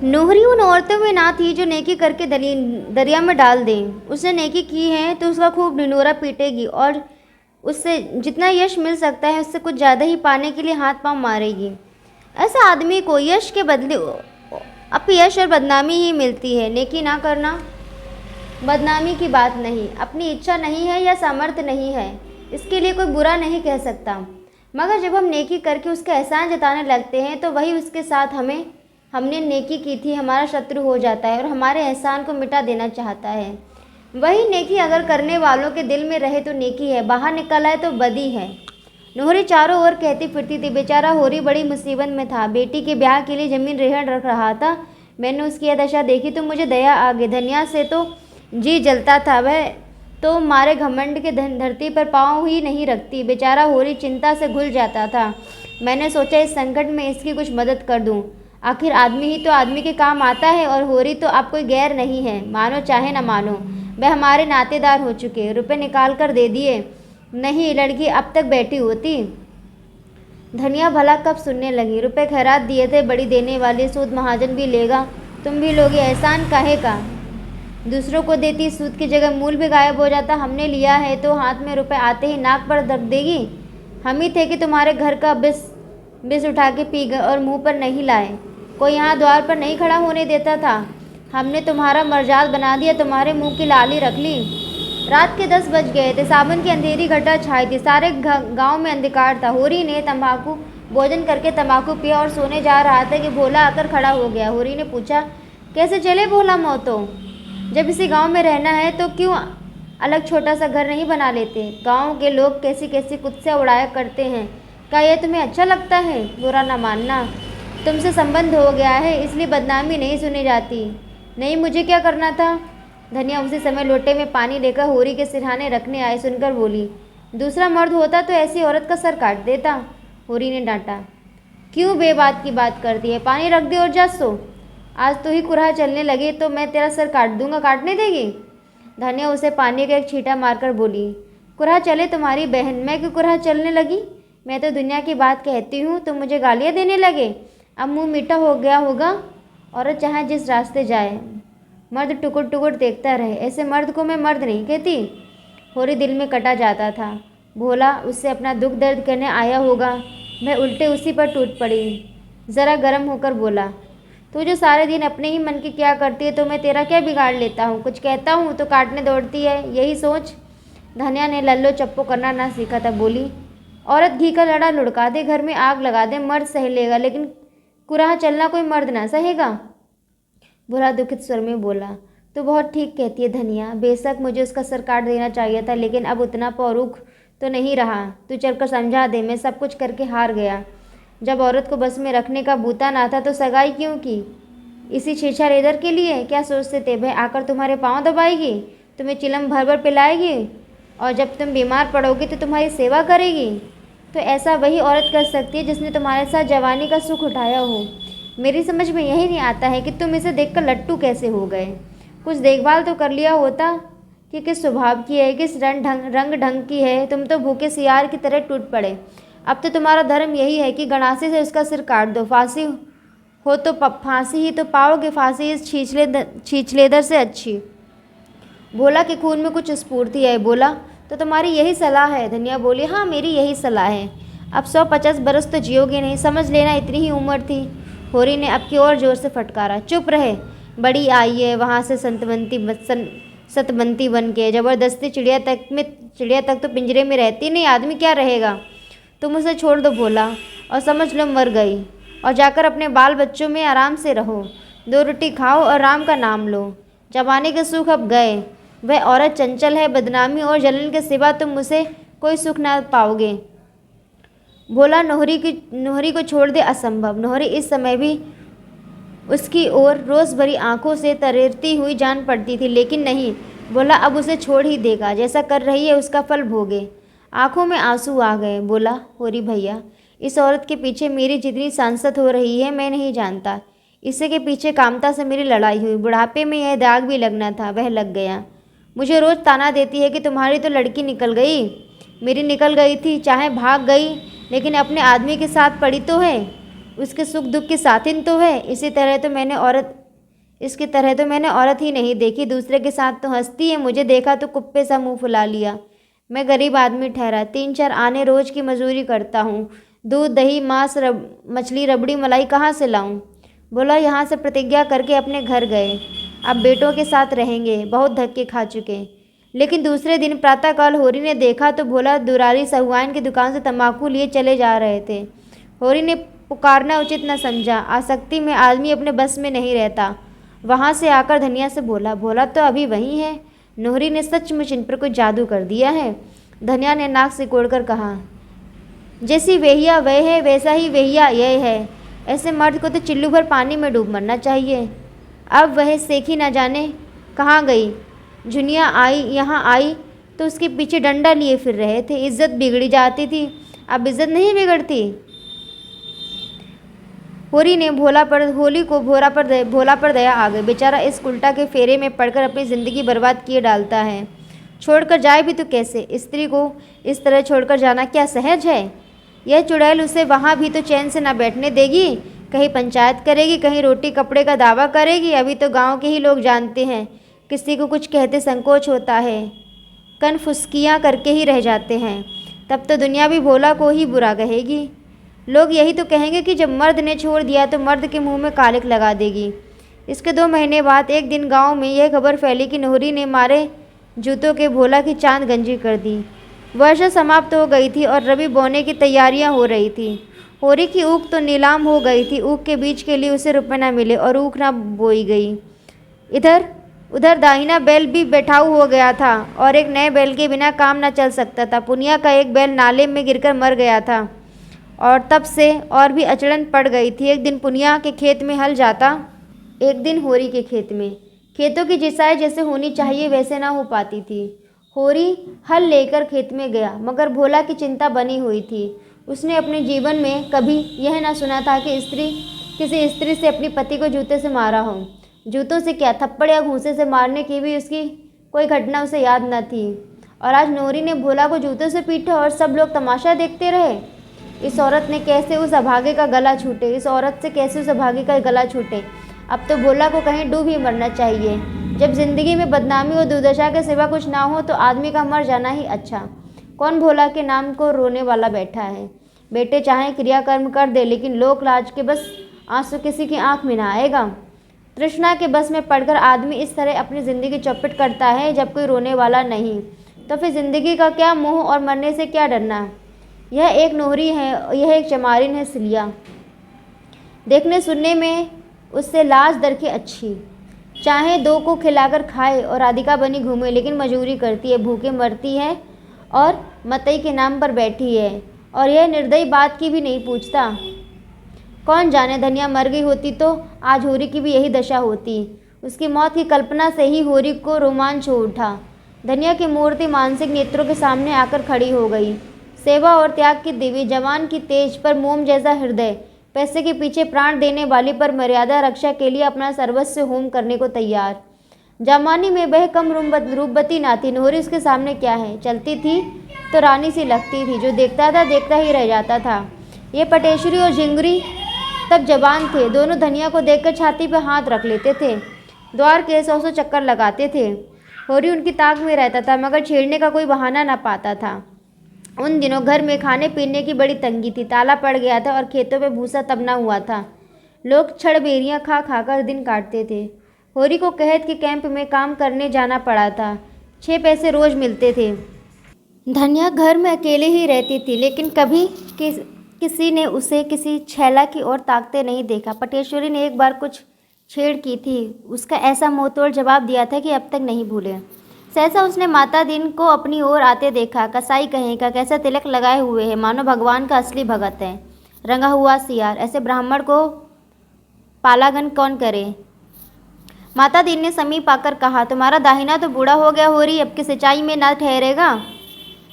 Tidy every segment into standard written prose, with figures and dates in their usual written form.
नोहरी उन औरतों में ना थी जो नेकी करके दरिया में डाल दें। उसने नेकी की है तो उसका खूब ढिंढोरा पीटेगी और उससे जितना यश मिल सकता है उससे कुछ ज़्यादा ही पाने के लिए हाथ पांव मारेगी। ऐसा आदमी को यश के बदले अपयश और बदनामी ही मिलती है। नेकी ना करना बदनामी की बात नहीं, अपनी इच्छा नहीं है या सामर्थ्य नहीं है, इसके लिए कोई बुरा नहीं कह सकता। मगर जब हम नेकी करके उसका एहसान जताने लगते हैं तो वही उसके साथ हमने नेकी की थी हमारा शत्रु हो जाता है और हमारे एहसान को मिटा देना चाहता है। वही नेकी अगर करने वालों के दिल में रहे तो नेकी है, बाहर निकल आए तो बदी है। नोहरी चारों ओर कहती फिरती थी। बेचारा होरी बड़ी मुसीबत में था। बेटी के ब्याह के लिए जमीन रेहड़ रख रहा था। मैंने उसकी यह दशा देखी तो मुझे दया आ गई। धनिया से तो जी जलता था, वह तो मारे घमंड के धरती पर पाँव ही नहीं रखती। बेचारा होरी चिंता से घुल जाता था। मैंने सोचा इस संकट में इसकी कुछ मदद कर दूं। आखिर आदमी ही तो आदमी के काम आता है और होरी तो आप कोई गैर नहीं है, मानो चाहे न मानो। वह हमारे नातेदार हो चुके। रुपए निकाल कर दे दिए, नहीं लड़की अब तक बैठी होती। धनिया भला कब सुनने लगी। रुपए खैरात दिए थे, बड़ी देने वाली, सूद महाजन भी लेगा, तुम भी लोगे, एहसान काहे का। दूसरों को देती, सूद की जगह मूल भी गायब हो जाता। हमने लिया है तो हाथ में रुपए आते ही नाक पर रख देगी। हम ही थे कि तुम्हारे घर का बिस उठा के पी गए और मुंह पर नहीं लाए। कोई यहाँ द्वार पर नहीं खड़ा होने देता था। हमने तुम्हारा मर्जाद बना दिया, तुम्हारे मुंह की लाली रख ली। रात के 10 बज गए थे। सावन की अंधेरी घटा छाई थी। सारे गांव में अंधकार था। होरी ने तंबाकू भोजन करके तंबाकू पिया और सोने जा रहा था कि भोला आकर खड़ा हो गया। होरी ने पूछा, कैसे चले भोला मोतो? जब इसी गांव में रहना है तो क्यों अलग छोटा सा घर नहीं बना लेते? गांव के लोग कैसी कैसी कुत्सियाँ उड़ाया करते हैं। क्या यह तुम्हें अच्छा लगता है? बुरा ना मानना, तुमसे संबंध हो गया है इसलिए बदनामी नहीं सुनी जाती। नहीं, मुझे क्या करना था? धनिया उसी समय लोटे में पानी लेकर होरी के सिरहाने रखने आई। सुनकर बोली, दूसरा मर्द होता तो ऐसी औरत का सर काट देता। होरी ने डांटा, क्यों बेबात की बात करती है? पानी रख दे और जा सो। आज तो ही कुराह चलने लगी तो मैं तेरा सर काट दूंगा, काटने देगी? धनिया उसे पानी का एक छींटा मारकर बोली, कुराह चले तुम्हारी बहन, मैं क्यों कुराह चलने लगी? मैं तो दुनिया की बात कहती हूँ, तुम मुझे गालियाँ देने लगे। अब मुँह मीठा हो गया होगा। औरत चाहे जिस रास्ते जाए, मर्द टुकुर टुकुर देखता रहे, ऐसे मर्द को मैं मर्द नहीं कहती। होरी दिल में कटा जाता था। भोला उससे अपना दुख दर्द करने आया होगा। वह उल्टे उसी पर टूट पड़ी। ज़रा गर्म होकर बोला, तू जो सारे दिन अपने ही मन की क्या करती है तो मैं तेरा क्या बिगाड़ लेता हूँ? कुछ कहता हूँ तो काटने दौड़ती है, यही सोच। धनिया ने लल्लो चप्पो करना ना सीखा था। बोली, औरत घी का लड़ा लुढ़का दे, घर में आग लगा दे, मर्द सह लेगा, लेकिन कुराह चलना कोई मर्द ना सहेगा। भोला दुखित स्वर में बोला, तू बहुत ठीक कहती है धनिया। बेशक मुझे उसका सर काट देना चाहिए था, लेकिन अब उतना पौरुख तो नहीं रहा। तू चलकर समझा दे, मैं सब कुछ करके हार गया। जब औरत को बस में रखने का बूता ना था तो सगाई क्यों की? इसी छेछा रेदर के लिए? क्या सोचते थे वह आकर तुम्हारे पाँव दबाएगी, तुम्हें चिलम भर भर पिलाएगी और जब तुम बीमार पड़ोगी तो तुम्हारी सेवा करेगी? तो ऐसा वही औरत कर सकती है जिसने तुम्हारे साथ जवानी का सुख उठाया हो। मेरी समझ में यही नहीं आता है कि तुम इसे देखकर लट्टू कैसे हो गए। कुछ देखभाल तो कर लिया होता कि किस स्वभाव की है, किस रंग ढंग की है। तुम तो भूखे सियार की तरह टूट पड़े। अब तो तुम्हारा धर्म यही है कि गणासी से उसका सिर काट दो। फांसी हो तो फांसी ही तो पाओगे, फांसी इस छीछलेदर से अच्छी। भोला के खून में कुछ स्फूर्ति है। बोला, तो तुम्हारी यही सलाह है? धनिया बोली, हाँ मेरी यही सलाह है। अब 150 बरस तो जियोगे नहीं, समझ लेना इतनी ही उम्र थी। होरी ने अब की और जोर से फटकारा, चुप रहे, बड़ी आई है वहाँ से सतबंती बन के। ज़बरदस्ती चिड़िया तक तो पिंजरे में रहती नहीं, आदमी क्या रहेगा? तुम उसे छोड़ दो भोला और समझ लो मर गई, और जाकर अपने बाल बच्चों में आराम से रहो। 2 रोटी खाओ और राम का नाम लो। जवानी के सुख अब गए। वह औरत चंचल है, बदनामी और जलन के सिवा तुम उसे कोई सुख ना पाओगे। भोला नोहरी को छोड़ दे असंभव। नोहरी इस समय भी उसकी ओर रोज़ भरी आंखों से तरेरती हुई जान पड़ती थी, लेकिन नहीं, बोला अब उसे छोड़ ही देगा। जैसा कर रही है उसका फल भोगे। आंखों में आंसू आ गए। बोला, होरी भैया, इस औरत के पीछे मेरी जितनी सांसत हो रही है मैं नहीं जानता। इसी के पीछे कामता से मेरी लड़ाई हुई। बुढ़ापे में यह दाग भी लगना था, वह लग गया। मुझे रोज़ ताना देती है कि तुम्हारी तो लड़की निकल गई। मेरी निकल गई थी, चाहे भाग गई, लेकिन अपने आदमी के साथ पड़ी तो है। उसके सुख दुख की साथिन तो है। इसकी तरह तो मैंने औरत ही नहीं देखी। दूसरे के साथ तो हंसती है, मुझे देखा तो कुप्पे सा मुंह फुला लिया। मैं गरीब आदमी ठहरा, 3-4 आने रोज की मजदूरी करता हूँ। दूध दही मांस मछली रबड़ी मलाई कहाँ से लाऊं? बोला यहाँ से प्रतिज्ञा करके अपने घर गए। अब बेटों के साथ रहेंगे, बहुत धक्के खा चुके। लेकिन दूसरे दिन प्रातःकाल होरी ने देखा तो भोला दुरारी सहुआइन की दुकान से तंबाकू लिए चले जा रहे थे। होरी ने पुकारना उचित न समझा। आसक्ति में आदमी अपने बस में नहीं रहता। वहाँ से आकर धनिया से बोला, भोला तो अभी वहीं है। नोहरी ने सचमुच इन पर कोई जादू कर दिया है। धनिया ने नाक सिकोड़कर कहा, जैसी वेहिया वह है वैसा ही वेहिया यह है। ऐसे मर्द को तो चिल्लू भर पानी में डूब मरना चाहिए। अब वह सेखी न जाने कहाँ गई। झुनिया यहाँ आई तो उसके पीछे डंडा लिए फिर रहे थे। इज्जत बिगड़ी जाती थी, अब इज्जत नहीं बिगड़ती। होरी ने भोला पर दया आ गई। बेचारा इस उल्टा के फेरे में पड़कर अपनी ज़िंदगी बर्बाद किए डालता है। छोड़कर जाए भी तो कैसे? स्त्री को इस तरह छोड़कर जाना क्या सहज है? यह चुड़ैल उसे वहाँ भी तो चैन से न बैठने देगी। कहीं पंचायत करेगी, कहीं रोटी कपड़े का दावा करेगी। अभी तो गांव के ही लोग जानते हैं, किसी को कुछ कहते संकोच होता है, कन फुसकियाँ करके ही रह जाते हैं। तब तो दुनिया भी भोला को ही बुरा कहेगी। लोग यही तो कहेंगे कि जब मर्द ने छोड़ दिया तो मर्द के मुंह में कालिक लगा देगी। इसके 2 महीने बाद एक दिन गांव में यह खबर फैली कि नोहरी ने मारे जूतों के भोला की चांद गंजी कर दी। वर्षा समाप्त हो गई थी और रबी बोने की तैयारियां हो रही थी। होरी की ऊख तो नीलाम हो गई थी। ऊख के बीज के लिए उसे रुपए न मिले और ऊख न बोई गई। इधर उधर दाहिना बैल भी बैठाऊ हो गया था और एक नए बैल के बिना काम न चल सकता था। पुनिया का एक बैल नाले में गिरकर मर गया था और तब से और भी अचड़न पड़ गई थी। एक दिन पुनिया के खेत में हल जाता, एक दिन होरी के खेत में। खेतों की जिसाई जैसे होनी चाहिए वैसे ना हो पाती थी। होरी हल लेकर खेत में गया, मगर भोला की चिंता बनी हुई थी। उसने अपने जीवन में कभी यह ना सुना था कि किसी स्त्री से अपने पति को जूते से मारा हो। जूतों से क्या, थप्पड़ या घूंसे से मारने की भी उसकी कोई घटना उसे याद न थी। और आज नोहरी ने भोला को जूतों से पीटा और सब लोग तमाशा देखते रहे। इस औरत ने कैसे उस अभागे का गला छूटे, इस औरत से कैसे उस अभागे का गला छूटे। अब तो भोला को कहीं डूब ही मरना चाहिए। जब जिंदगी में बदनामी और दुर्दशा के सिवा कुछ ना हो तो आदमी का मर जाना ही अच्छा। कौन भोला के नाम को रोने वाला बैठा है? बेटे चाहे क्रियाकर्म कर दे, लेकिन लोक लाज के बस आंसू किसी की आंख में ना आएगा। तृष्णा के बस में पड़कर आदमी इस तरह अपनी ज़िंदगी चौपट करता है जब कोई रोने वाला नहीं। तो फिर ज़िंदगी का क्या मोह और मरने से क्या डरना। यह एक नोहरी है, यह एक चमारिन है सिलिया। देखने सुनने में उससे लाज दर के अच्छी। चाहे 2 को खिलाकर खाए और राधिका बनी घूमे, लेकिन मजूरी करती है, भूखे मरती है और मतई के नाम पर बैठी है। और यह निर्दयी बात की भी नहीं पूछता। कौन जाने, धनिया मर गई होती तो आज होरी की भी यही दशा होती। उसकी मौत की कल्पना से ही होरी को रोमांच हो उठा। धनिया की मूर्ति मानसिक नेत्रों के सामने आकर खड़ी हो गई। सेवा और त्याग की देवी, जवान की तेज पर मोम जैसा हृदय, पैसे के पीछे प्राण देने वाली पर मर्यादा रक्षा के लिए अपना सर्वस्व होम करने को तैयार। जमानी में वह कम रूपवती ना थी। नोहरी उसके सामने क्या है? चलती थी तो रानी सी लगती थी, जो देखता था देखता ही रह जाता था। ये पटेश्वरी और झिंगुरी तब जवान थे। दोनों धनिया को देखकर छाती पर हाथ रख लेते थे, द्वार के 100 चक्कर लगाते थे। होरी उनकी ताक में रहता था, मगर छेड़ने का कोई बहाना ना पाता था। उन दिनों घर में खाने पीने की बड़ी तंगी थी। ताला पड़ गया था और खेतों में भूसा तब ना हुआ था। लोग छड़ बेरियां खा खाकर दिन काटते थे। होरी को कहत के कैंप में काम करने जाना पड़ा था। 6 पैसे रोज मिलते थे। धनिया घर में अकेले ही रहती थी, लेकिन कभी किसी ने उसे किसी छैला की ओर ताकते नहीं देखा। पटेश्वरी ने एक बार कुछ छेड़ की थी, उसका ऐसा मुंहतोड़ जवाब दिया था कि अब तक नहीं भूले। सहसा उसने माता दिन को अपनी ओर आते देखा। कसाई कहेगा, कैसा तिलक लगाए हुए है, मानो भगवान का असली भगत है। रंगा हुआ सियार, ऐसे ब्राह्मण को पालागन कौन करे। माता दिन ने समीप आकर कहा, तुम्हारा दाहिना तो बूढ़ा हो गया होरी, अब की सिंचाई में ना ठहरेगा।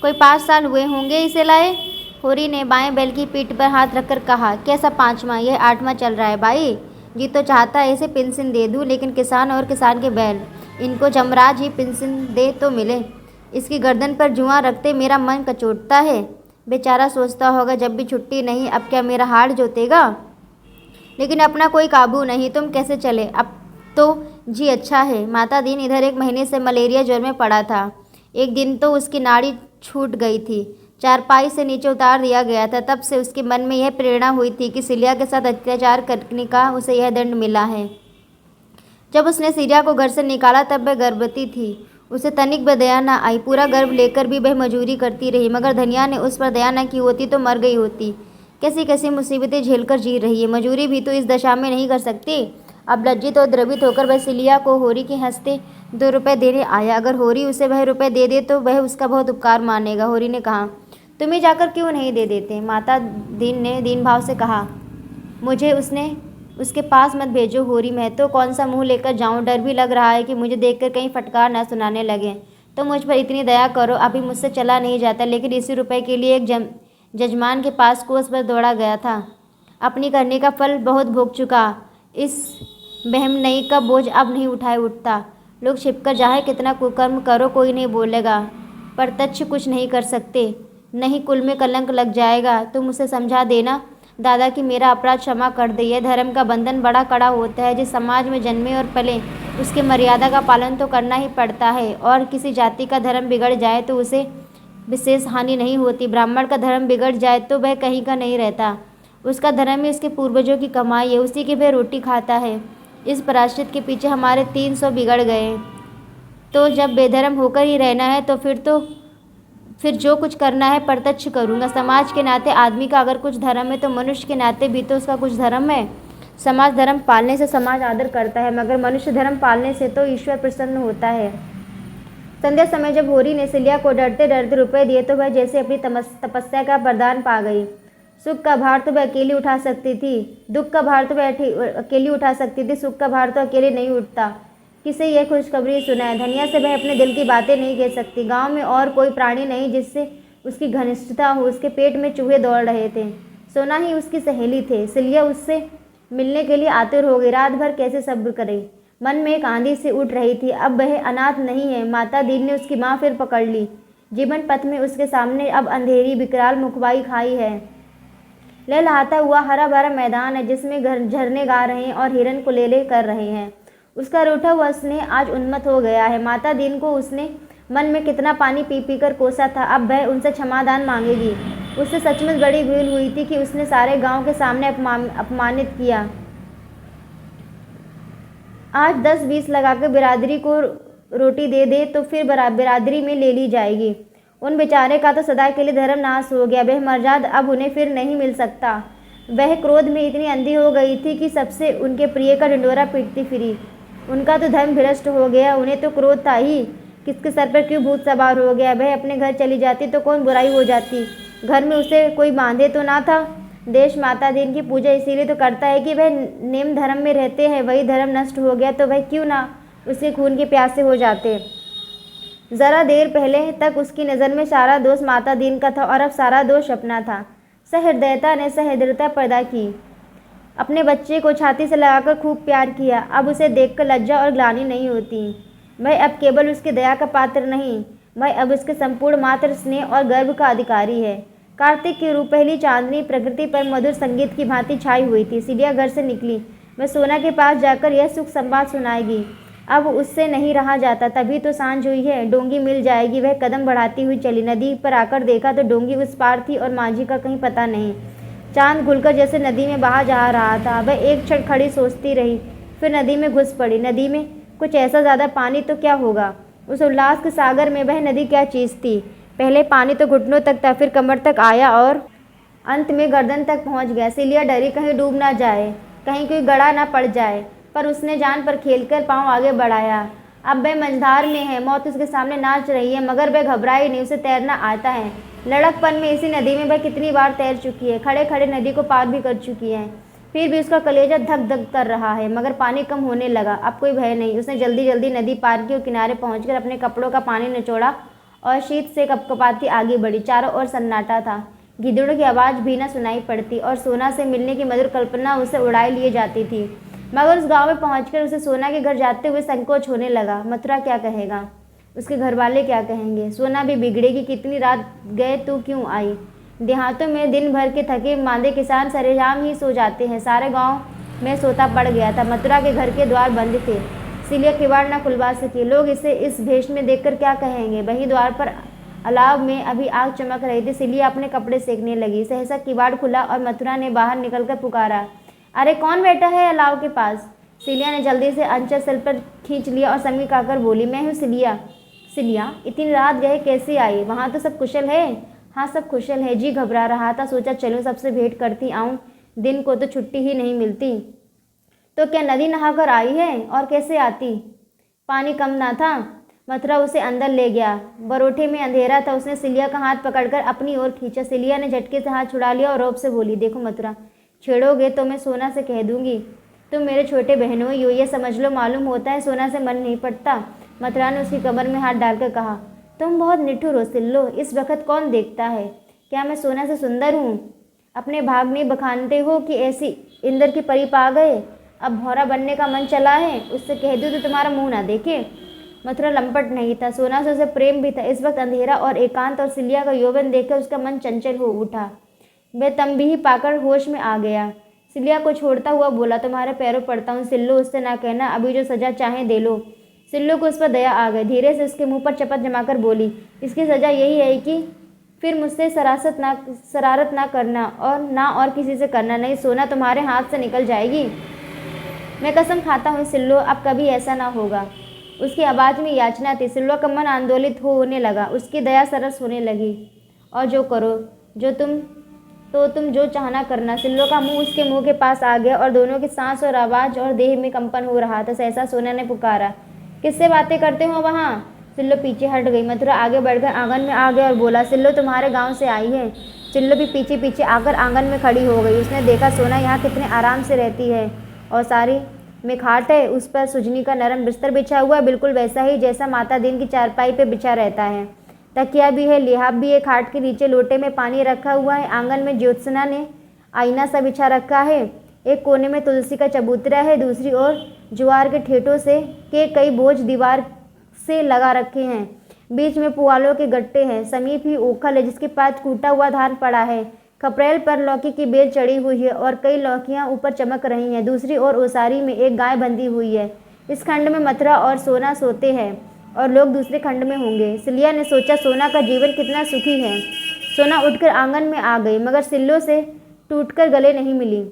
कोई 5 साल हुए होंगे इसे लाए। होरी ने बाएं बैल की पीठ पर हाथ रखकर कहा, कैसा 5वां, यह 8वां चल रहा है भाई। जी तो चाहता है इसे पेंशन दे दूं, लेकिन किसान और किसान के बैल, इनको जमराज ही पेंशन दे तो मिले। इसकी गर्दन पर जुआ रखते मेरा मन कचोटता है। बेचारा सोचता होगा, जब भी छुट्टी नहीं, अब क्या मेरा हाड़ जोतेगा। लेकिन अपना कोई काबू नहीं। तुम कैसे चले? अब तो जी अच्छा है। माता दीन इधर 1 महीने से मलेरिया ज्वर में पड़ा था। एक दिन तो उसकी नाड़ी छूट गई थी, चारपाई से नीचे उतार दिया गया था। तब से उसके मन में यह प्रेरणा हुई थी कि सिलिया के साथ अत्याचार करने का उसे यह दंड मिला है। जब उसने सिलिया को घर से निकाला तब वह गर्भवती थी। उसे तनिक भी दया न आई। पूरा गर्भ लेकर भी वह मजूरी करती रही, मगर धनिया ने उस पर दया न की होती तो मर गई होती। कैसी कैसी मुसीबतें झेलकर जी रही है। मजूरी भी तो इस दशा में नहीं कर सकती। अब लज्जित और द्रवित होकर वह सिलिया को होरी के हंसते 2 रुपये देने आया। अगर होरी उसे वह रुपये दे दे तो वह उसका बहुत उपकार मानेगा। होरी ने कहा, तुम ही जाकर क्यों नहीं दे देते? माता दीन ने दीन भाव से कहा, मुझे उसके पास मत भेजो होरी। मैं तो कौन सा मुंह लेकर जाऊं? डर भी लग रहा है कि मुझे देखकर कहीं फटकार न सुनाने लगे। तो मुझ पर इतनी दया करो। अभी मुझसे चला नहीं जाता, लेकिन इसी रुपए के लिए एक जजमान के पास कोस पर दौड़ा गया था। अपनी करने का फल बहुत भोग चुका। इस बहमनई का बोझ अब नहीं उठाए उठता। लोग छिपकर चाहे कितना कुकर्म करो, कोई नहीं बोलेगा। प्रत्यक्ष कुछ नहीं कर सकते, नहीं कुल में कलंक लग जाएगा। तुम उसे समझा देना दादा कि मेरा अपराध क्षमा कर दे। यह धर्म का बंधन बड़ा कड़ा होता है। जिस समाज में जन्मे और पले उसके मर्यादा का पालन तो करना ही पड़ता है। और किसी जाति का धर्म बिगड़ जाए तो उसे विशेष हानि नहीं होती। ब्राह्मण का धर्म बिगड़ जाए तो वह कहीं का नहीं रहता। उसका धर्म ही उसके पूर्वजों की कमाई है, उसी की वह रोटी खाता है। इस प्रायश्चित के पीछे हमारे 300 बिगड़ गए। तो जब बेधर्म होकर ही रहना है तो फिर जो कुछ करना है प्रत्यक्ष करूँगा। समाज के नाते आदमी का अगर कुछ धर्म है तो मनुष्य के नाते भी तो उसका कुछ धर्म है। समाज धर्म पालने से समाज आदर करता है, मगर मनुष्य धर्म पालने से तो ईश्वर प्रसन्न होता है। संध्या समय जब होरी ने सिलिया को डरते डरते रुपए दिए तो वह जैसे अपनी तपस्या का वरदान पा गई। सुख का भार तो वह अकेली उठा सकती थी, दुख का भार तो वह अकेली उठा सकती थी, सुख का भार तो अकेले नहीं उठता। किसे यह खुशखबरी सुनाए? धनिया से वह अपने दिल की बातें नहीं कह सकती। गांव में और कोई प्राणी नहीं जिससे उसकी घनिष्ठता हो। उसके पेट में चूहे दौड़ रहे थे। सोना ही उसकी सहेली थे। सिलिया उससे मिलने के लिए आतुर हो गई। रात भर कैसे सब्र करे। मन में एक आंधी से उठ रही थी। अब वह अनाथ नहीं है। माता दीन ने उसकी माँ फिर पकड़ ली। जीवन पथ में उसके सामने अब अंधेरी विकराल मुखबाई खाई है। लहलहाता हुआ हरा भरा मैदान है जिसमें झरने गा रहे हैं और हिरन को ले कर रहे हैं। उसका रूठा हुआ स्नेह आज उन्मत्त हो गया है। माता दीन को उसने मन में कितना पानी पी पी कर कोसा था। अब वह उनसे क्षमादान मांगेगी। उससे सचमुच बड़ी भूल हुई थी कि उसने सारे गांव के सामने अपमानित किया। आज 10-20 लगाकर बिरादरी को रोटी दे दे तो फिर बिरादरी में ले ली जाएगी। उन बेचारे का तो सदा के लिए धर्म नाश हो गया। वह मर्याद अब उन्हें फिर नहीं मिल सकता। वह क्रोध में इतनी अंधी हो गई थी कि सबसे उनके प्रिय का ढिंढोरा पीटती फिरी। उनका तो धर्म भ्रष्ट हो गया। उन्हें तो क्रोध था ही, किसके सर पर क्यों भूत सवार हो गया। वह अपने घर चली जाती तो कौन बुराई हो जाती। घर में उसे कोई बांधे तो ना था। देश माता दीन की पूजा इसीलिए तो करता है कि वह नेम धर्म में रहते हैं। वही धर्म नष्ट हो गया तो वह क्यों ना उसके खून के प्यासे हो जाते। ज़रा देर पहले तक उसकी नज़र में सारा दोष माता दीन का था और अब सारा दोष अपना था। सहृदयता ने सहृदयता पैदा की। अपने बच्चे को छाती से लगाकर खूब प्यार किया। अब उसे देखकर लज्जा और ग्लानि नहीं होती। वह अब केवल उसकी दया का पात्र नहीं, वह अब उसके संपूर्ण मात्र स्नेह और गर्व का अधिकारी है। कार्तिक की रूपहली चांदनी प्रकृति पर मधुर संगीत की भांति छाई हुई थी। सिलिया घर से निकली। वह सोना के पास जाकर यह सुख संवाद सुनाएगी। अब उससे नहीं रहा जाता। तभी तो सांझ हुई है, डोंगी मिल जाएगी। वह कदम बढ़ाती हुई चली। नदी पर आकर देखा तो डोंगी उस पार थी और माझी का कहीं पता नहीं। चांद घुलकर जैसे नदी में बहा जा रहा था। वह एक क्षण खड़ी सोचती रही, फिर नदी में घुस पड़ी। नदी में कुछ ऐसा ज़्यादा पानी तो क्या होगा। उस उल्लास के सागर में वह नदी क्या चीज़ थी। पहले पानी तो घुटनों तक था, फिर कमर तक आया और अंत में गर्दन तक पहुंच गया। सिलिया डरी कहीं डूब ना जाए, कहीं कोई गड़ा ना पड़ जाए, पर उसने जान पर खेलकर पांव आगे बढ़ाया। अब वह मझधार में है, मौत उसके सामने नाच रही है, मगर वह घबराई नहीं। उसे तैरना आता है। लड़कपन में इसी नदी में वह कितनी बार तैर चुकी है। खड़े खड़े नदी को पार भी कर चुकी है। फिर भी उसका कलेजा धक धक कर रहा है, मगर पानी कम होने लगा। अब कोई भय नहीं। उसने जल्दी जल्दी नदी पार की और किनारे पहुंचकर अपने कपड़ों का पानी निचोड़ा और शीत से कपकपाती आगे बढ़ी। चारों ओर सन्नाटा था। गिद्धड़ों की आवाज़ भी न सुनाई पड़ती और सोना से मिलने की मधुर कल्पना उसे उड़ाए लिए जाती थी। मगर उस गांव में पहुंचकर उसे सोना के घर जाते हुए संकोच होने लगा। मथुरा क्या कहेगा, उसके घर वाले क्या कहेंगे। सोना भी बिगड़ेगी। कितनी रात गए तू क्यों आई। देहातों में दिन भर के थके मांदे किसान सरेआम ही सो जाते हैं। सारे गांव मैं सोता पड़ गया था। मथुरा के घर के द्वार बंद थे। सिलिया किवाड़ न खुलवा सकी। लोग इसे इस भेष में देखकर क्या कहेंगे। वहीं द्वार पर अलाव में अभी आग चमक रही थी। सिलिया अपने कपड़े सेकने लगी। सहसा किवाड़ खुला और मथुरा ने बाहर निकलकर पुकारा, अरे कौन बैठा है अलाव के पास? सिलिया ने जल्दी से अंचल सिर पर खींच लिया और समीक आकर बोली, मैं हूँ सिलिया। सिलिया, इतनी रात गए कैसे आई? वहाँ तो सब कुशल है? हाँ सब कुशल है जी, घबरा रहा था, सोचा चलो सबसे भेंट करती आऊँ, दिन को तो छुट्टी ही नहीं मिलती। तो क्या नदी नहाकर आई है? और कैसे आती? पानी कम ना था? मथुरा उसे अंदर ले गया। बरोठे में अंधेरा था। उसने सिलिया का हाथ पकड़कर अपनी ओर खींचा। सिलिया ने झटके से हाथ छुड़ा लिया और रौब से बोली, देखो मथुरा, छेड़ोगे तो मैं सोना से कह दूंगी तुम मेरे छोटे बहनोई हो, ये समझ लो। मालूम होता है सोना से मन नहीं पड़ता। मथुरा ने उसकी कमर में हाथ डालकर कहा, तुम बहुत निठुर हो सिल्लो, इस वक्त कौन देखता है? क्या मैं सोना से सुंदर हूँ? अपने भाग में बखानते हो कि ऐसी इंद्र की परी पा गए। अब भौरा बनने का मन चला है, उससे कह दूँ तो तुम्हारा मुंह ना देखे। मथुरा लंपट नहीं था, सोना से उसे प्रेम भी था। इस वक्त अंधेरा और एकांत और सिलिया का यौवन देखकर उसका मन चंचल हो उठा। वह तंबीही पाकर होश में आ गया। सिलिया को छोड़ता हुआ बोला, तुम्हारे पैरों पड़ता हूँ सिल्लो, उससे ना कहना, अभी जो सजा चाहे दे लो। सिल्लो को उस पर दया आ गई। धीरे से उसके मुंह पर चपत जमाकर बोली, इसकी सजा यही है कि फिर मुझसे शरारत ना करना और किसी से करना, नहीं सोना तुम्हारे हाथ से निकल जाएगी। मैं कसम खाता हूँ सिल्लो, अब कभी ऐसा ना होगा। उसकी आवाज़ में याचना थी। सिल्लो का मन आंदोलित होने लगा। उसकी दया सरस होने लगी। और जो करो, तुम जो चाहना करना। सिल्लो का मुंह उसके मुंह के पास आ गया और दोनों की सांस और आवाज़ और देह में कंपन हो रहा था। सहसा सोना ने पुकारा, किससे बातें करते हो वहाँ? सिल्लो पीछे हट गई। मथुरा आगे बढ़कर आंगन में आ गया और बोला, सिल्लो तुम्हारे गांव से आई है। सिल्लो भी पीछे पीछे आकर आंगन में खड़ी हो गई। उसने देखा सोना यहाँ कितने आराम से रहती है और सारी में खाट है, उस पर सुजनी का नरम बिस्तर बिछा हुआ, बिल्कुल वैसा ही जैसा माता दिन की चारपाई पे बिछा रहता है। तकिया भी है, लिहाफ भी है, खाट के नीचे लोटे में पानी रखा हुआ है। आंगन में ज्योत्सना ने आईना सा बिछा रखा है। एक कोने में तुलसी का चबूतरा है, दूसरी ओर ज्वार के ठेठों से के कई बोझ दीवार से लगा रखे हैं। बीच में पुआलों के गट्टे हैं। समीप ही ओखल है जिसके पास कूटा हुआ धान पड़ा है। खपरेल पर लौकी की बेल चढ़ी हुई है और कई लौकियां ऊपर चमक रही हैं। दूसरी ओर ओसारी में एक गाय बंधी हुई है। इस खंड में मथुरा और सोना सोते हैं और लोग दूसरे खंड में होंगे। सिलिया ने सोचा, सोना का जीवन कितना सुखी है। सोना उठकर आंगन में आ गई, मगर सिल्लो से टूटकर गले नहीं मिली।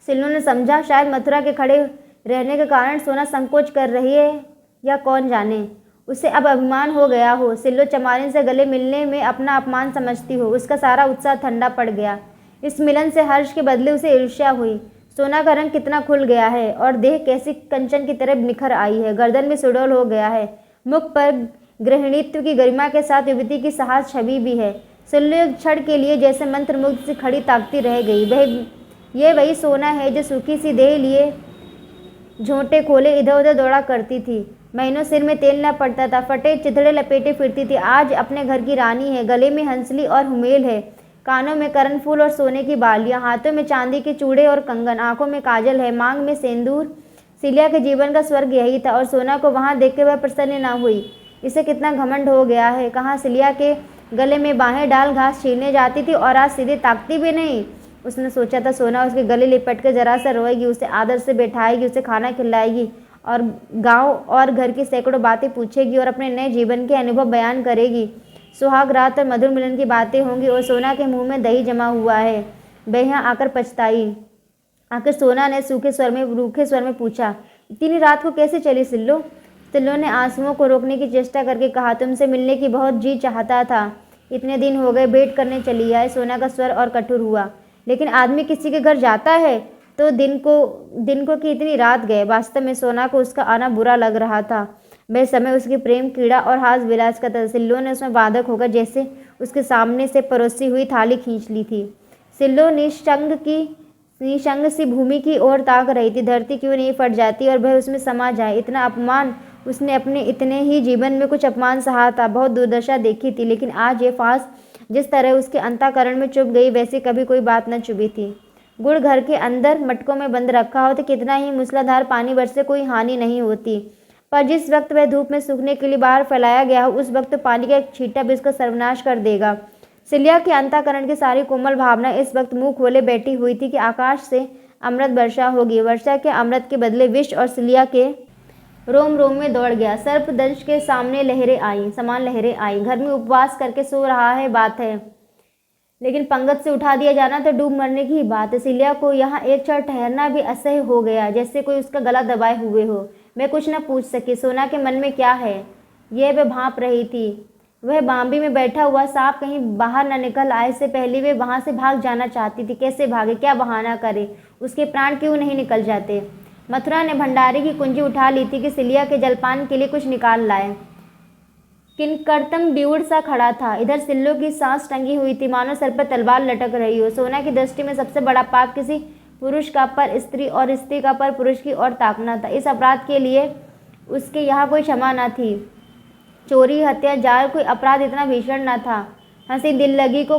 सिल्लो ने समझा, शायद मथुरा के खड़े रहने के कारण सोना संकोच कर रही है, या कौन जाने उसे अब अभिमान हो गया हो। सिल्लो चमारिन से गले मिलने में अपना अपमान समझती हो। उसका सारा उत्साह ठंडा पड़ गया। इस मिलन से हर्ष के बदले उसे ईर्ष्या हुई। सोना का रंग कितना खुल गया है और देह कैसी कंचन की तरह निखर आई है। गर्दन में सुडौल हो गया है। मुख पर गृहिणीत्व की गरिमा के साथ युवती की साहस छवि भी है। सिल्लो क्षण के लिए जैसे मंत्रमुग्ध से खड़ी ताकती रह गई। ये वही सोना है जो सूखी सी देह लिए झोंटे खोले इधर उधर दौड़ा करती थी। महीनों सिर में तेल न पड़ता था, फटे चिथड़े लपेटे फिरती थी। आज अपने घर की रानी है। गले में हंसली और हुमेल है, कानों में करणफूल और सोने की बालियां, हाथों में चांदी के चूड़े और कंगन, आंखों में काजल है, मांग में सेंदूर। सिलिया के जीवन का स्वर्ग यही था और सोना को वहां देख के वह प्रसन्न न हुई। इसे कितना घमंड हो गया है। कहाँ सिलिया के गले में बाहें डाल घास छीलने जाती थी और आज सीधे ताकती भी नहीं। उसने सोचा था सोना उसके गले लिपट कर जरा सा रोएगी, उसे आदर से बैठाएगी, उसे खाना खिलाएगी और गांव और घर की सैकड़ों बातें पूछेगी और अपने नए जीवन के अनुभव बयान करेगी। सुहाग रात और मधुर मिलन की बातें होंगी और सोना के मुंह में दही जमा हुआ है। वह यहाँ आकर पछताई। आखिर सोना ने रूखे स्वर में पूछा, इतनी रात को कैसे चली सिल्लो? सिल्लो ने आंसुओं को रोकने की चेष्टा करके कहा, तुमसे मिलने की बहुत जी चाहता था, इतने दिन हो गए, भेंट करने चली आई। सोना का स्वर और कठोर हुआ, लेकिन आदमी किसी के घर जाता है तो दिन को कि इतनी रात गए। वास्तव में सोना को उसका आना बुरा लग रहा था। वह समय उसकी प्रेम कीड़ा और हास विलास का था। सिल्लो ने उसमें बाधक होकर जैसे उसके सामने से परोसी हुई थाली खींच ली थी। सिल्लो निशंग सी भूमि की ओर ताक रही थी। धरती क्यों नहीं फट जाती और वह उसमें समा जाए। इतना अपमान उसने अपने इतने ही जीवन में कुछ अपमान सहा था, बहुत दुर्दशा देखी थी, लेकिन आज ये फांस जिस तरह उसके अंतःकरण में चुभ गई वैसी कभी कोई बात न चुभी थी। गुड़ घर के अंदर मटकों में बंद रखा हो तो कितना ही मूसलाधार पानी बरसे कोई हानि नहीं होती, पर जिस वक्त वह धूप में सूखने के लिए बाहर फैलाया गया हो उस वक्त पानी का एक छींटा भी उसका सर्वनाश कर देगा। सिलिया के अंतःकरण की सारी कोमल भावना इस वक्त मुंह खोले बैठी हुई थी कि आकाश से अमृत वर्षा होगी। वर्षा के अमृत के बदले विष और सिलिया के रोम रोम में दौड़ गया। सर्पदंश के सामने लहरें आई, समान लहरें आई। घर में उपवास करके सो रहा है बात है, लेकिन पंगत से उठा दिया जाना तो डूब मरने की ही बात है। सिलिया को यहाँ एक क्षण ठहरना भी असह्य हो गया, जैसे कोई उसका गला दबाए हुए हो। मैं कुछ न पूछ सकी। सोना के मन में क्या है यह वह भांप रही थी। वह बाम्बी में बैठा हुआ सांप कहीं बाहर न निकल आए से पहले वे वहाँ से भाग जाना चाहती थी। कैसे भागे, क्या बहाना करे, उसके प्राण क्यों नहीं निकल जाते। मथुरा ने भंडारी की कुंजी उठा ली थी कि सिलिया के जलपान के लिए कुछ निकाल लाए। किंकरतम बिउड़ सा खड़ा था। इधर सिल्लो की सांस टंगी हुई थी, मानो सर पर तलवार लटक रही हो। सोना की दृष्टि में सबसे बड़ा पाप किसी पुरुष का पर स्त्री और स्त्री का पर पुरुष की ओर ताकना था। इस अपराध के लिए उसके यहाँ कोई क्षमा न थी। चोरी, हत्या, जार, कोई अपराध इतना भीषण न था। हंसी दिल लगी को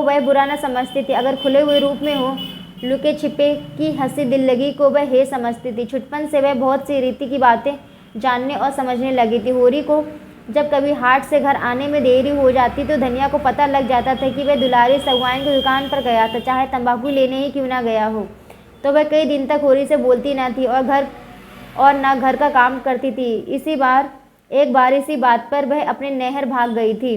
वह बुरा न समझती थी। अगर खुले हुए रूप में हो, लुके छिपे की हंसी दिल लगी को वह हे समझती थी। छुटपन से वह बहुत सी रीति की बातें जानने और समझने लगी थी। होरी को जब कभी हाट से घर आने में देरी हो जाती तो धनिया को पता लग जाता था कि वह दुलारी सगवाइन की दुकान पर गया था, चाहे तंबाकू लेने ही क्यों ना गया हो। तो वह कई दिन तक होरी से बोलती न थी और ना घर का काम करती थी। एक बार इसी बात पर वह अपने नहर भाग गई थी।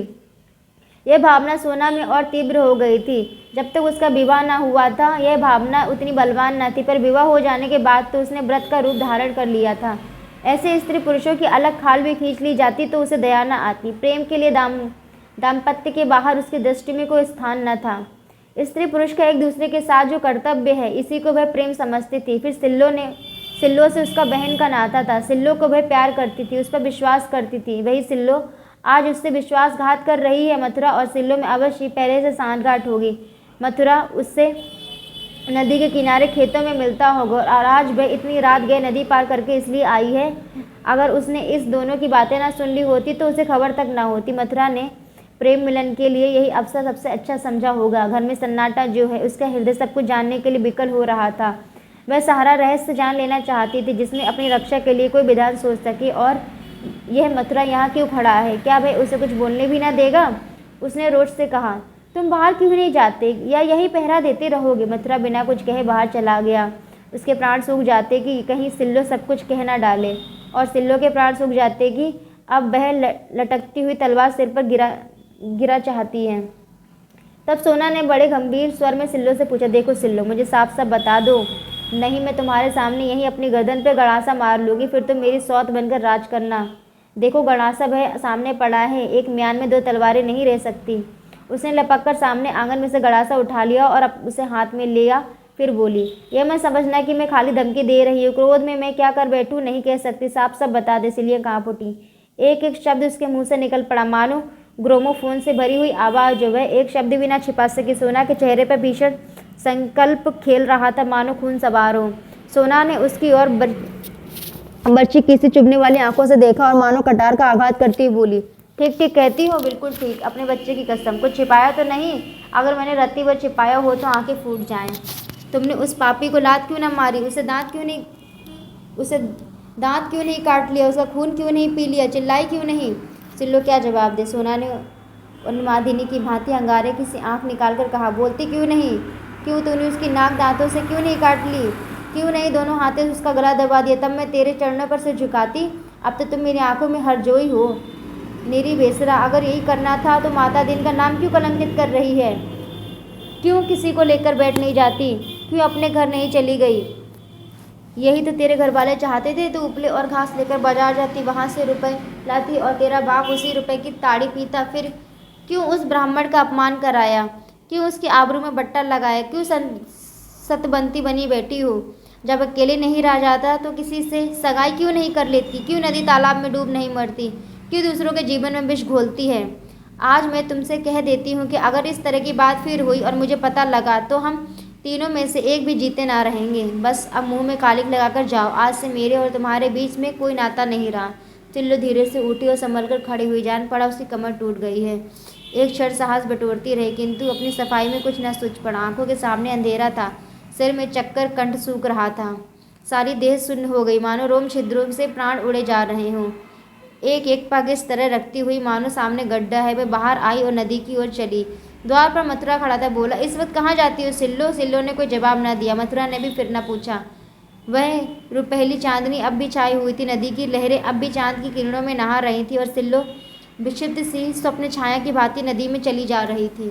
यह भावना सोना में और तीव्र हो गई थी। जब तक उसका विवाह न हुआ था यह भावना उतनी बलवान न थी, पर विवाह हो जाने के बाद तो उसने व्रत का रूप धारण कर लिया था। ऐसे स्त्री पुरुषों की अलग खाल भी खींच ली जाती तो उसे दया न आती। प्रेम के लिए दाम्पत्य के बाहर उसकी दृष्टि में कोई स्थान न था। स्त्री पुरुष का एक दूसरे के साथ जो कर्तव्य है, इसी को वह प्रेम समझती थी। फिर सिल्लो से उसका बहन का नाता था। सिल्लो को वह प्यार करती थी, उस पर विश्वास करती थी। वही सिल्लो आज उससे विश्वासघात कर रही है। मथुरा और सिल्लो में अवश्य पहले से सांठगांठ होगी। मथुरा उससे नदी के किनारे खेतों में मिलता होगा और आज वह इतनी रात गए नदी पार करके इसलिए आई है। अगर उसने इस दोनों की बातें ना सुन ली होती तो उसे खबर तक ना होती। मथुरा ने प्रेम मिलन के लिए यही अवसर सबसे अच्छा समझा होगा। घर में सन्नाटा जो है, उसका हृदय सब कुछ जानने के लिए विकल हो रहा था। वह सारा रहस्य जान लेना चाहती थी, जिसमें अपनी रक्षा के लिए कोई विधान सोच सके। और यह मथुरा यहाँ क्यों खड़ा है, क्या वह उसे कुछ बोलने भी ना देगा। उसने रोष से कहा, तुम बाहर क्यों नहीं जाते या यही पहरा देते रहोगे। मथुरा बिना कुछ कहे बाहर चला गया। उसके प्राण सूख जाते कि कहीं सिल्लो सब कुछ कह ना डाले, और सिल्लो के प्राण सूख जाते कि अब वह लटकती हुई तलवार सिर पर गिरा चाहती है। तब सोना ने बड़े गंभीर स्वर में सिल्लो से पूछा, देखो सिल्लो, मुझे साफ साफ बता दो, नहीं मैं तुम्हारे सामने यहीं अपनी गर्दन पे गड़ासा मार लूँगी, फिर तुम मेरी सौत बनकर राज करना। देखो गड़ासा वह सामने पड़ा है, एक म्यान में दो तलवारें नहीं रह सकती। उसने लपक कर सामने आंगन में से गड़ासा उठा लिया और अब उसे हाथ में लिया। फिर बोली, यह मैं समझना कि मैं खाली धमकी दे रही हूँ। क्रोध में मैं क्या कर बैठूँ नहीं कह सकती, साफ साफ बता दे। सिलिया काँप उठी। एक एक शब्द उसके मुंह से निकल पड़ा, मानो ग्रामोफोन से भरी हुई आवाज़ जो वह एक शब्द भी ना छिपा सकी। सोना के चेहरे पर भीषण संकल्प खेल रहा था, मानो खून सवार हो। सोना ने उसकी ओर बर्ची किसी चुभने वाली आंखों से देखा और मानो कटार का आघात करती हुई बोली, ठीक ठीक कहती हो, बिल्कुल ठीक, अपने बच्चे की कसम। कुछ छिपाया तो नहीं? अगर मैंने रत्ती भर छिपाया हो तो आंखें फूट जाएं। तुमने उस पापी को लात क्यों न मारी? उसे दांत क्यों नहीं काट लिया? उसका खून क्यों नहीं पी लिया? चिल्लाई क्यों नहीं? सिल्लो क्या जवाब दे? सोना ने उन्मादिनी की भांति अंगारे की सी आँख निकाल कर कहा, बोलती क्यों नहीं? क्यों तूने उसकी नाक दांतों से क्यों नहीं काट ली? क्यों नहीं दोनों हाथों से उसका गला दबा दिया? तब मैं तेरे चरणों पर से झुकाती। अब तो तुम मेरी आंखों में हरजोई हो। मेरी बेसरा, अगर यही करना था तो माता दिन का नाम क्यों कलंकित कर रही है? क्यों किसी को लेकर बैठ नहीं जाती? क्यों अपने घर नहीं चली गई? यही तो तेरे घर वाले चाहते थे। तो उपले और घास लेकर बाजार जाती, वहाँ से रुपए लाती और तेरा बाप उसी रुपए की ताड़ी पीता। फिर क्यों उस ब्राह्मण का अपमान कराया? क्यों उसकी आबरू में बट्टा लगाया? क्यों सतबंती बनी बैठी हो? जब अकेले नहीं रह जाता तो किसी से सगाई क्यों नहीं कर लेती? क्यों नदी तालाब में डूब नहीं मरती? क्यों दूसरों के जीवन में विष घोलती है? आज मैं तुमसे कह देती हूँ कि अगर इस तरह की बात फिर हुई और मुझे पता लगा तो हम तीनों में से एक भी जीते ना रहेंगे। बस अब मुंह में कालिक लगाकर जाओ। आज से मेरे और तुम्हारे बीच में कोई नाता नहीं रहा। सिल्लो धीरे से उठी और संभल कर खड़ी हुई। जान पड़ा उसकी कमर टूट गई है। एक क्षण साहस बटोरती रही, किंतु अपनी सफाई में कुछ न सूझ पड़ा। आंखों के सामने अंधेरा था, सिर में चक्कर, कंठ सूख रहा था, सारी देह सुन्न हो गई, मानो रोम छिद्रों से प्राण उड़े जा रहे हों। एक एक पग इस तरह रखती हुई मानो सामने गड्ढा है, वह बाहर आई और नदी की ओर चली। द्वार पर मथुरा खड़ा था। बोला, इस वक्त कहाँ जाती हो सिल्लो? सिल्लो ने कोई जवाब न दिया। मथुरा ने भी फिर न पूछा। वह रुपहली चांदनी अब भी छाई हुई थी। नदी की लहरें अब भी चांद की किरणों में नहा रही थी और सिल्लो विक्षिप्त सी स्वप्न छाया की भांति नदी में चली जा रही थी।